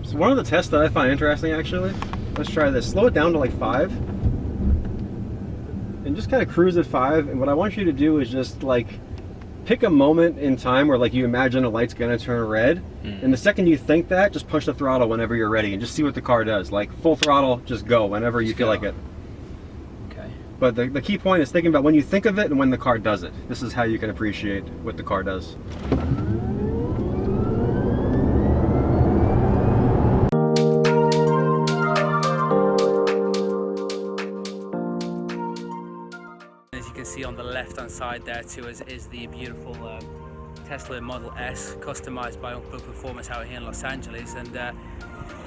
So one of the tests that I find interesting, actually, let's try this. Slow it down to like 5. And just kind of cruise at 5. And what I want you to do is just like pick a moment in time where like you imagine a light's gonna turn red. And the second you think that, just push the throttle whenever you're ready and just see what the car does. Like full throttle, just go whenever you feel like it. Okay. But the key point is thinking about when you think of it and when the car does it. This is how you can appreciate what the car does. As you can see on the left hand side there to us is the beautiful Tesla Model S, customized by Unplugged Performance out here in Los Angeles, and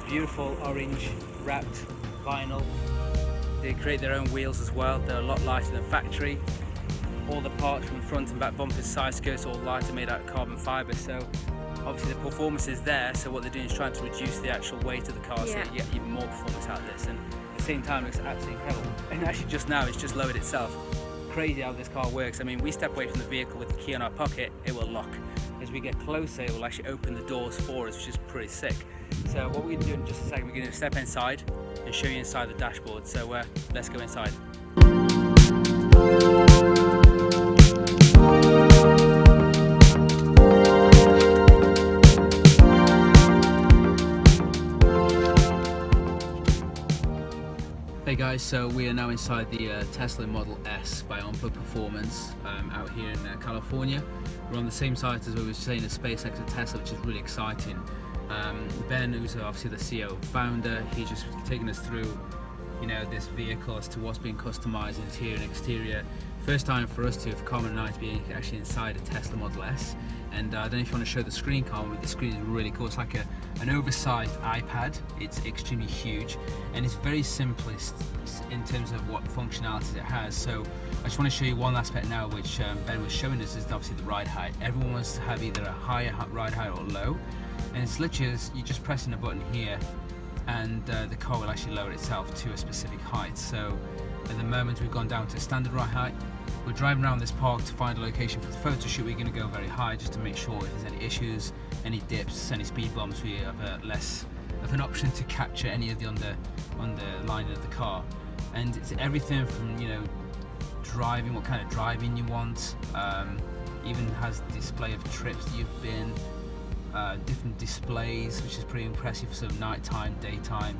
beautiful orange wrapped vinyl. They create their own wheels as well. They're a lot lighter than factory. All the parts from front and back bumpers, side skirts, all lighter, made out of carbon fibre. So obviously the performance is there. So what they're doing is trying to reduce the actual weight of the car, so you get even more performance out of this. And at the same time, it looks absolutely incredible. And actually, just now, it's just lowered itself. Crazy how this car works. I mean, we step away from the vehicle with the key in our pocket, it will lock. As we get closer, it will actually open the doors for us, which is pretty sick. So what we're going to do in just a second, we're going to step inside and show you inside the dashboard. So let's go inside. Hey guys, so we are now inside the Tesla Model S by Unplugged Performance out here in California. We're on the same site as we were saying at SpaceX at Tesla, which is really exciting. Ben, who's obviously the CEO and founder, he's just taking us through, you know, this vehicle as to what's being customized interior and exterior. First time for us to, for Carmen and I, to be actually inside a Tesla Model S. And I don't know if you want to show the screen, Carmen, but the screen is really cool. It's like an oversized iPad. It's extremely huge, and it's very simplest in terms of what functionalities it has. So I just want to show you one aspect now, which Ben was showing us, is obviously the ride height. Everyone wants to have either a higher ride height or low, and it's literally you're just pressing a button here, and the car will actually lower itself to a specific height. So at the moment we've gone down to standard ride height. We're driving around this park to find a location for the photo shoot. We're going to go very high just to make sure if there's any issues, any dips, any speed bumps, we have less of an option to capture any of the underlining of the car. And it's everything from, you know, driving, what kind of driving you want, even has display of trips that you've been, different displays, which is pretty impressive for sort of nighttime, daytime,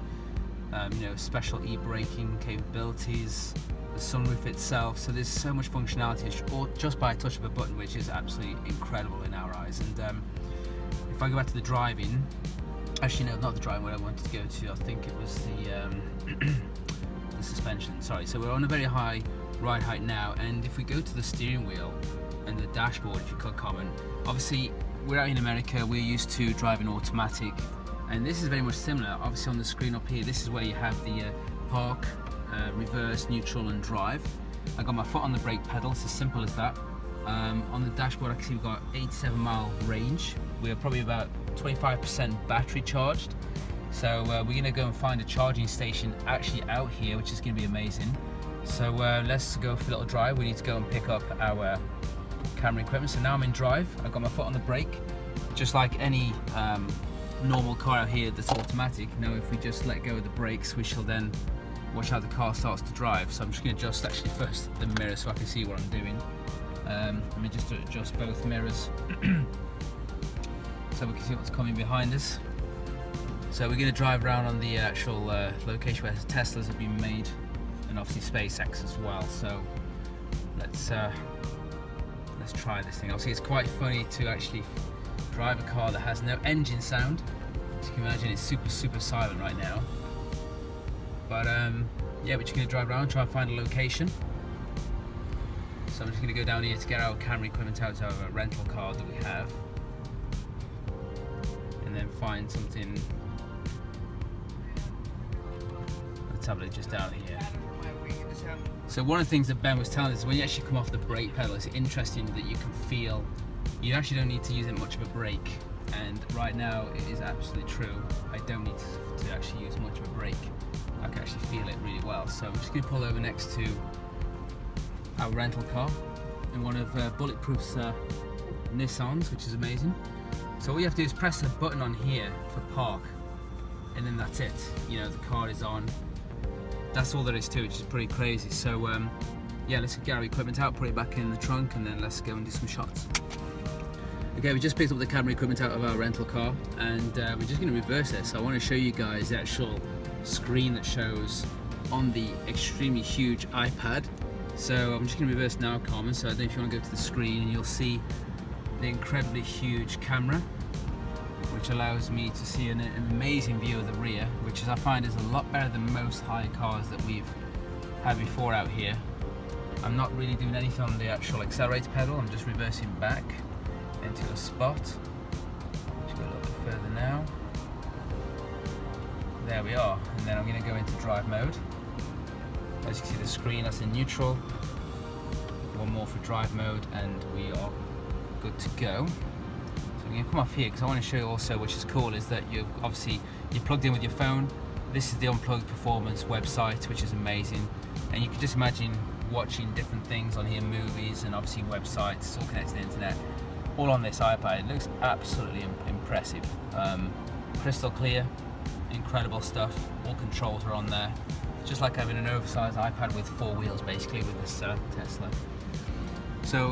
you know, special e-braking capabilities, the sunroof itself. So there's so much functionality just by a touch of a button, which is absolutely incredible in our eyes. And if I go back to the driving, actually no, not the driving, what I wanted to go to, I think it was the suspension, sorry. So we're on a very high ride height now, and if we go to the steering wheel and the dashboard, if you could comment, obviously we're out in America, we're used to driving automatic, and this is very much similar. Obviously on the screen up here, this is where you have the park, reverse, neutral and drive. I got my foot on the brake pedal, it's as simple as that. On the dashboard I can see we've got 87-mile range. We're probably about 25% battery charged. So we're going to go and find a charging station actually out here, which is going to be amazing. So let's go for a little drive. We need to go and pick up our camera equipment. So now I'm in drive, I've got my foot on the brake. Just like any normal car out here that's automatic, now if we just let go of the brakes, we shall then watch how the car starts to drive. So I'm just going to adjust actually first the mirror so I can see what I'm doing. Let me just adjust both mirrors so we can see what's coming behind us. So we're going to drive around on the actual location where Teslas have been made, and obviously SpaceX as well. So let's try this thing. Obviously it's quite funny to actually drive a car that has no engine sound. As you can imagine, it's super silent right now. But yeah, we're just going to drive around, try and find a location. So I'm just going to go down here to get our camera equipment out of a rental car that we have, and then find something. Let's have it just down here. So one of the things that Ben was telling us is when you actually come off the brake pedal, it's interesting that you can feel, you actually don't need to use much of a brake. And right now it is absolutely true. I don't need to actually use much of a brake. I can actually feel it really well. So I'm just going to pull over next to our rental car in one of Bulletproof's Nissans, which is amazing. So all you have to do is press a button on here for park, and then that's it. You know, the car is on. That's all there is to it, which is pretty crazy. So yeah, let's get our equipment out, put it back in the trunk, and then let's go and do some shots. Okay, we just picked up the camera equipment out of our rental car, and we're just going to reverse it. So I want to show you guys the actual screen that shows on the extremely huge iPad. So I'm just going to reverse now, Carmen. So I don't know if you want to go to the screen, and you'll see the incredibly huge camera, which allows me to see an amazing view of the rear, which is, I find, is a lot better than most high cars that we've had before out here. I'm not really doing anything on the actual accelerator pedal, I'm just reversing back into a spot. Let's go a little bit further now. There we are, and then I'm going to go into drive mode. As you can see, the screen, that's in neutral. One more for drive mode, and we are good to go. So I'm going to come off here because I want to show you also, which is cool, is that you're plugged in with your phone. This is the Unplugged Performance website, which is amazing, and you can just imagine watching different things on here, movies and obviously websites. It's all connected to the internet, all on this iPad. It looks absolutely impressive. Crystal clear, incredible stuff. All controls are on there, just like having an oversized iPad with 4 wheels, basically, with this Tesla. So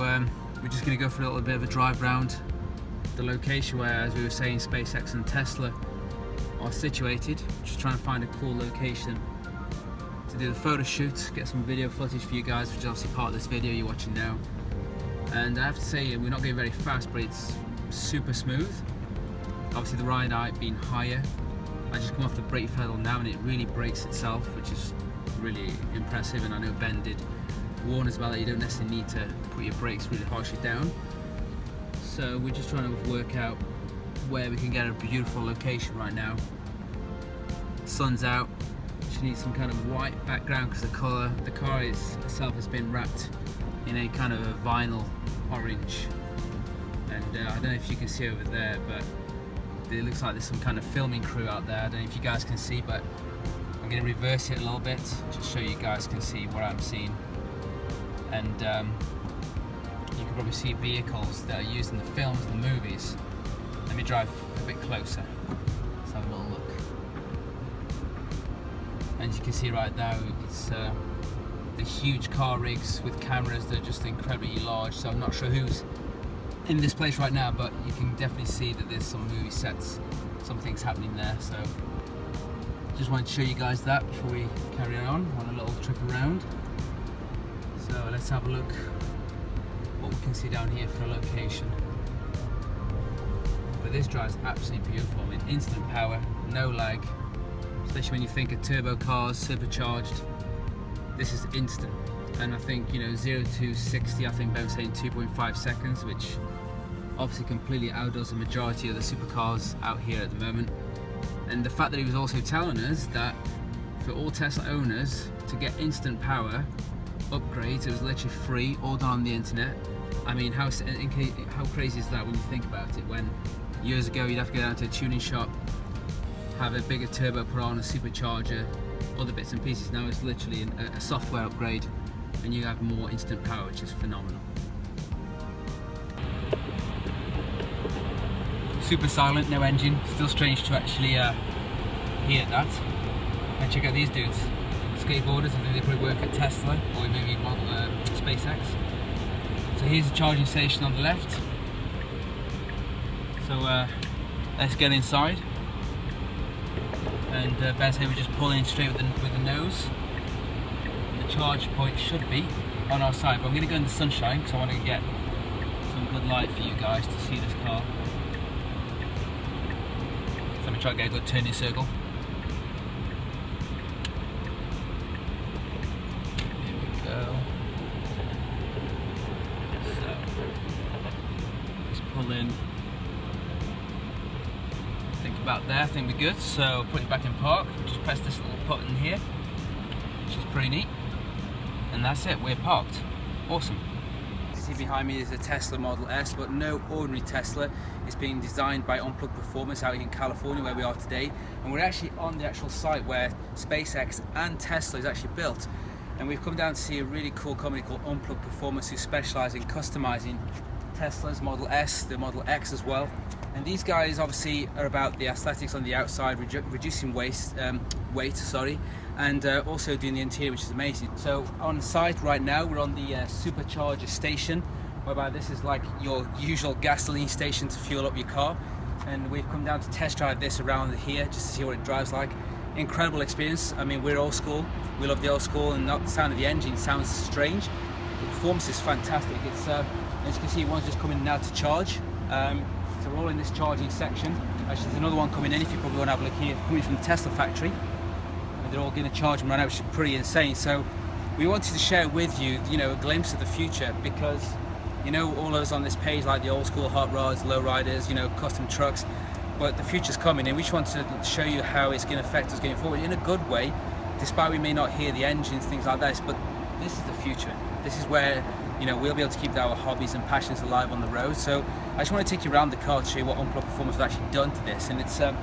we're just going to go for a little bit of a drive round the location where, as we were saying, SpaceX and Tesla are situated. Just trying to find a cool location to do the photo shoot, get some video footage for you guys, which is obviously part of this video you're watching now. And I have to say, we're not going very fast, but it's super smooth. Obviously the ride height being higher. I just come off the brake pedal now and it really brakes itself, which is really impressive. And I know Ben did warn us about that you don't necessarily need to put your brakes really harshly down. So we're just trying to work out where we can get a beautiful location right now. Sun's out. She needs some kind of white background because the car itself has been wrapped in a kind of a vinyl orange. And I don't know if you can see over there, but it looks like there's some kind of filming crew out there. I don't know if you guys can see, but I'm going to reverse it a little bit just so you guys can see what I'm seeing. And you can probably see vehicles that are used in the films and the movies. Let me drive a bit closer. Let's have a little look. And you can see right now, it's the huge car rigs with cameras that are just incredibly large. So I'm not sure who's in this place right now, but you can definitely see that there's some movie sets, some things happening there. So just wanted to show you guys that before we carry on a little trip around. So let's have a look what we can see down here for a location. But this drive's absolutely beautiful. I mean, instant power, no lag, especially when you think of turbo cars, supercharged. This is instant. And I think, you know, 0 to 60, I think Ben was saying 2.5 seconds, which obviously completely outdoes the majority of the supercars out here at the moment. And the fact that he was also telling us that for all Tesla owners to get instant power upgrades, it was literally free, all done on the internet. I mean, how crazy is that when you think about it? When years ago you'd have to go down to a tuning shop, have a bigger turbo put on, a supercharger, other bits and pieces. Now it's literally a software upgrade and you have more instant power, which is phenomenal. Super silent, no engine. Still strange to actually hear that. And check out these dudes, skateboarders. I think they probably work at Tesla or maybe SpaceX. So here's a charging station on the left. So let's get inside. And Ben said we're just pulling straight with the nose. The charge point should be on our side, but I'm going to go in the sunshine because I want to get some good light for you guys to see this car. So let me try to get a good turning circle. Here we go. So just pull in. Think about there, I think we're good. So put it back in park. Just press this little button here, which is pretty neat. And that's it, we're parked. Awesome. You see behind me is a Tesla Model S, but no ordinary Tesla. It's being designed by Unplugged Performance out in California, where we are today. And we're actually on the actual site where SpaceX and Tesla is actually built. And we've come down to see a really cool company called Unplugged Performance, who specialise in customizing Tesla's Model S, the Model X as well. And these guys obviously are about the aesthetics on the outside, reducing weight, and also doing the interior, which is amazing. So on site right now, we're on the Supercharger Station, whereby this is like your usual gasoline station to fuel up your car. And we've come down to test drive this around here just to see what it drives like. Incredible experience. I mean, we're old school, we love the old school, and not the sound of the engine sounds strange. The performance is fantastic. It's as you can see, one's just coming now to charge. So we're all in this charging section. Actually, there's another one coming in if you probably want to have a look here, coming from the Tesla factory. And they're all going to charge and run out, which is pretty insane. So we wanted to share with you, a glimpse of the future, because all of us on this page like the old school hot rods, low riders, custom trucks, but the future's coming, and we just wanted to show you how it's going to affect us going forward in a good way, despite we may not hear the engines, things like this. But this is the future. This is where we'll be able to keep our hobbies and passions alive on the road. So I just want to take you around the car to show you what Unplugged Performance has actually done to this. And it's we'll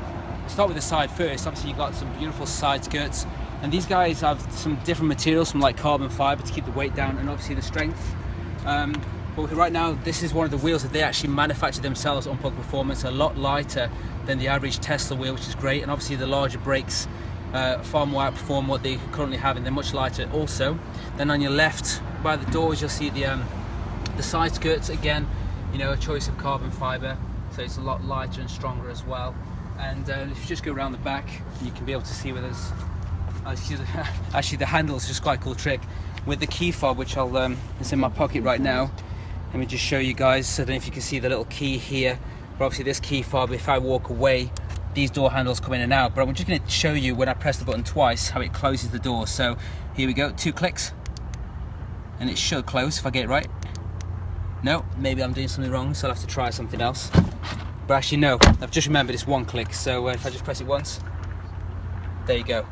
start with the side first. Obviously you've got some beautiful side skirts, and these guys have some different materials, from like carbon fiber to keep the weight down, and obviously the strength. But right now, this is one of the wheels that they actually manufacture themselves, Unplugged Performance, a lot lighter than the average Tesla wheel, which is great. And obviously the larger brakes far more outperform what they currently have, and they're much lighter also. Then on your left, by the doors, you'll see the side skirts again, a choice of carbon fiber, so it's a lot lighter and stronger as well. And if you just go around the back, you can be able to see with us. Actually, the handle is just quite a cool trick with the key fob, which it's in my pocket right now. Let me just show you guys. I don't know if you can see the little key here, but obviously this key fob, if I walk away, these door handles come in and out. But I'm just going to show you when I press the button twice how it closes the door. So here we go, 2 clicks, and it should close if I get it right. No, maybe I'm doing something wrong, so I'll have to try something else. But actually no, I've just remembered it's 1 click. So if I just press it once, there you go.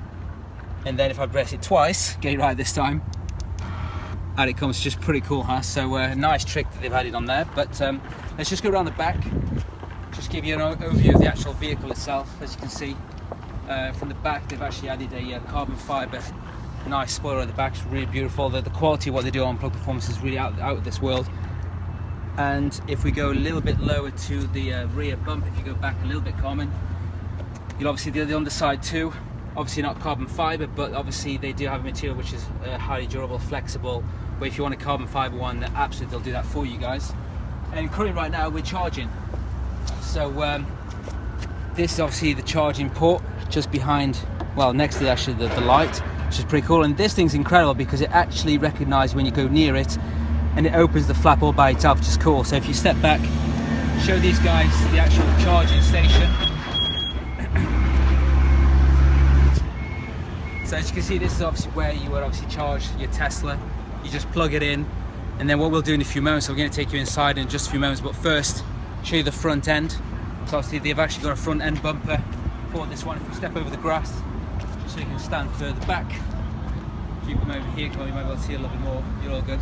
And then if I press it twice, get it right this time, and it comes. Just pretty cool, huh? So nice trick that they've added on there. But let's just go around the back, just give you an overview of the actual vehicle itself. As you can see from the back, they've actually added a carbon fiber nice spoiler at the back. It's really beautiful. The quality of what they do on Unplugged Performance is really out of this world. And if we go a little bit lower to the rear bump, if you go back a little bit, Carmen, you'll obviously do the underside too. Obviously not carbon fiber, but obviously they do have a material which is highly durable, flexible. But if you want a carbon fiber one, absolutely they'll do that for you guys. And currently right now we're charging. So this is obviously the charging port just behind, well, next to actually the light, which is pretty cool. And this thing's incredible because it actually recognises when you go near it, and it opens the flap all by itself, which is cool. So if you step back, show these guys the actual charging station. So as you can see, this is obviously where you would obviously charge your Tesla. You just plug it in, and then what we'll do in a few moments, so we're going to take you inside in just a few moments, but first show you the front end. So obviously they've actually got a front end bumper for this one. If you step over the grass, just so you can stand further back. If you come over here, you might be able to see a little bit more. You're all good.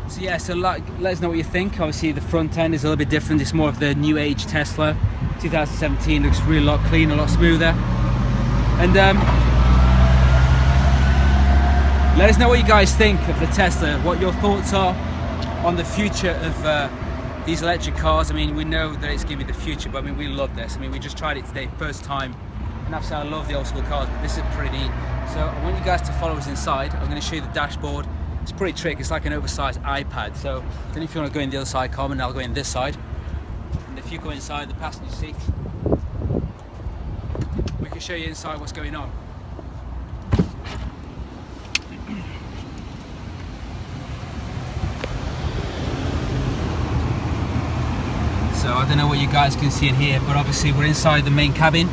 So yeah, so let us know what you think. Obviously the front end is a little bit different. It's more of the new age Tesla. 2017 looks really a lot cleaner, a lot smoother. And let us know what you guys think of the Tesla, what your thoughts are on the future of these electric cars. I mean, we know that it's going to be the future, but I mean, we love this. I mean, we just tried it today, first time, and I I love the old school cars, but this is pretty neat. So I want you guys to follow us inside. I'm going to show you the dashboard. It's pretty trick. It's like an oversized iPad. So then if you want to go in the other side, Carmen, I'll go in this side. And if you go inside the passenger seat, we can show you inside what's going on. So I don't know what you guys can see in here, but obviously we're inside the main cabin,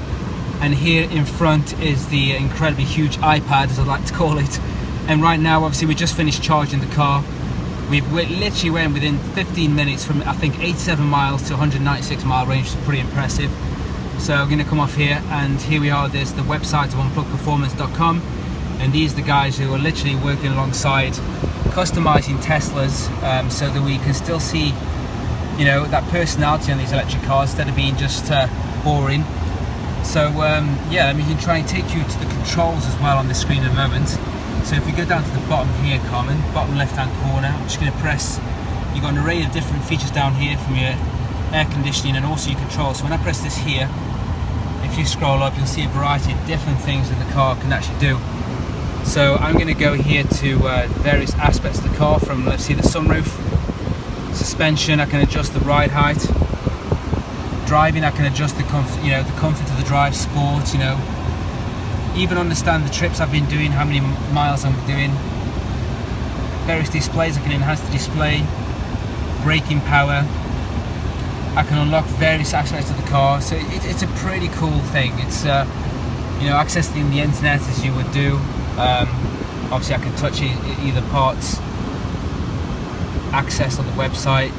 and here in front is the incredibly huge iPad, as I like to call it. And right now, obviously, we just finished charging the car. We literally went within 15 minutes from, I think, 87 miles to 196 mile range, which is pretty impressive. So I'm going to come off here, and here we are. There's the website of unpluggedperformance.com, and these are the guys who are literally working alongside customizing Teslas, so that we can still see, you know, that personality on these electric cars instead of being just boring. So yeah, we can try and take you to the controls as well on the screen in a moment. So if we go down to the bottom here, Carmen, bottom left hand corner, I'm just going to press you've got an array of different features down here from your air conditioning and also your controls. So when I press this here, if you scroll up, you'll see a variety of different things that the car can actually do. So I'm going to go here to various aspects of the car. From, let's see, the sunroof, suspension. I can adjust the ride height. Driving, I can adjust the comfort, the comfort of the drive, sport, even understand the trips I've been doing, how many miles I'm doing. Various displays, I can enhance the display, braking power. I can unlock various aspects of the car, so it's a pretty cool thing. It's accessing the internet as you would do. Obviously I can touch either parts, access on the website.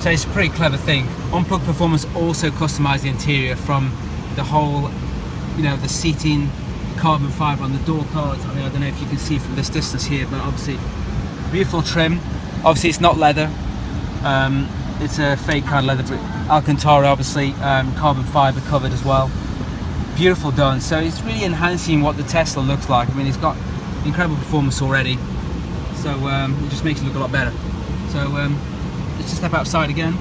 So it's a pretty clever thing. Unplugged Performance also customized the interior, from the whole, the seating, carbon fiber on the door cards. I mean, I don't know if you can see from this distance here, but obviously beautiful trim. Obviously it's not leather. It's a fake kind of leather, Alcantara obviously, carbon fiber covered as well. Beautiful done. So it's really enhancing what the Tesla looks like. I mean, it's got incredible performance already, so it just makes it look a lot better. So let's just step outside again.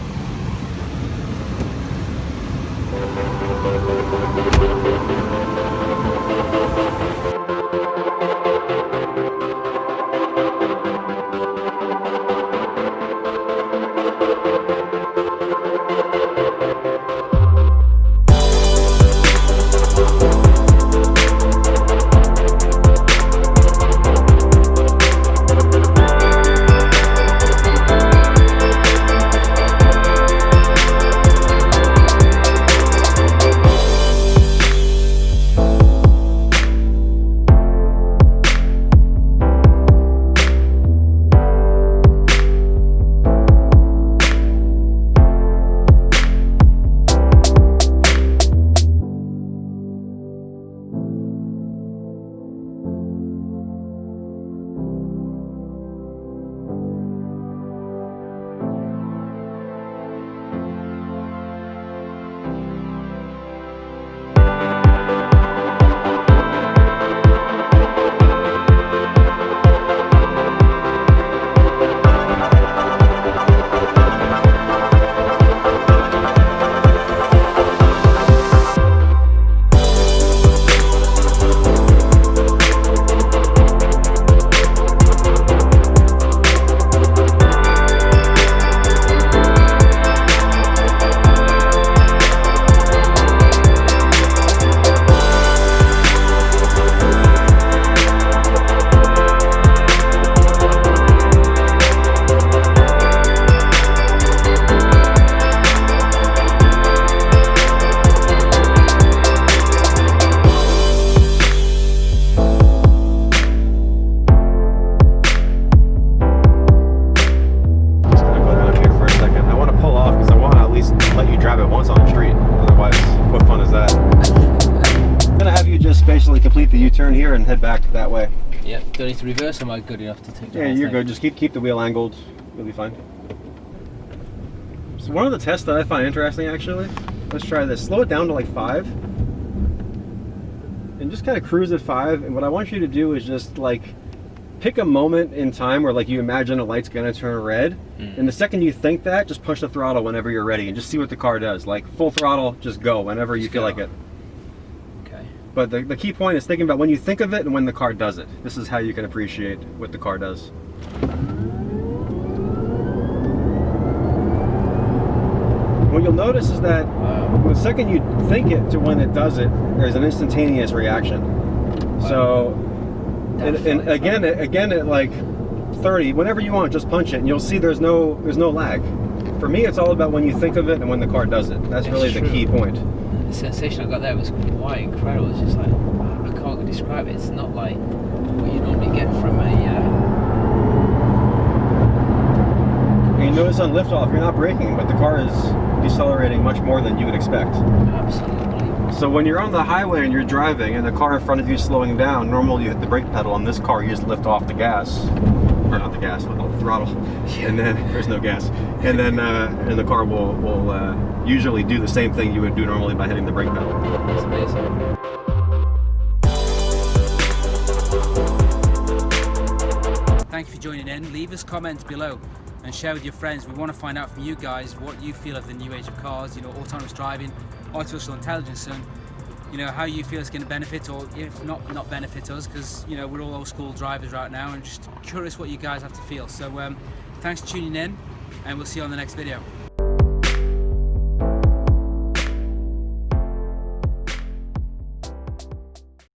Complete the U-turn here and head back that way. Yep. Do I need to reverse, or am I good enough to take the Yeah, whole you're thing? good. Just keep the wheel angled. You'll be fine. So one of the tests that I find interesting, actually, let's try this. Slow it down to like 5. And just kind of cruise at 5. And what I want you to do is just like pick a moment in time where like you imagine a light's gonna turn red. And the second you think that, just push the throttle whenever you're ready and just see what the car does. Like full throttle, just go whenever you feel like it. But the key point is thinking about when you think of it and when the car does it. This is how you can appreciate what the car does. What you'll notice is that the second you think it to when it does it, there's an instantaneous reaction. So, and again at like 30, whenever you want, just punch it, and you'll see there's no lag. For me, it's all about when you think of it and when the car does it. That's really the key point. The sensation I got there was quite incredible. It's just like, I can't describe it. It's not like what you normally get from a... And you notice on liftoff, you're not braking, but the car is decelerating much more than you would expect. Absolutely. So when you're on the highway and you're driving and the car in front of you is slowing down, normally you hit the brake pedal. On this car, you just lift off the gas. Or not the gas, but the throttle. Yeah. And then there's no gas. And then and the car will usually do the same thing you would do normally by hitting the brake pedal. That's amazing. Thank you for joining in. Leave us comments below. and share with your friends. We want to find out from you guys what you feel of the new age of cars, you know, autonomous driving, artificial intelligence, and you know, how you feel it's going to benefit, or if not benefit us, because you know, we're all old school drivers right now, and just curious what you guys have to feel. So thanks for tuning in, and we'll see you on the next video.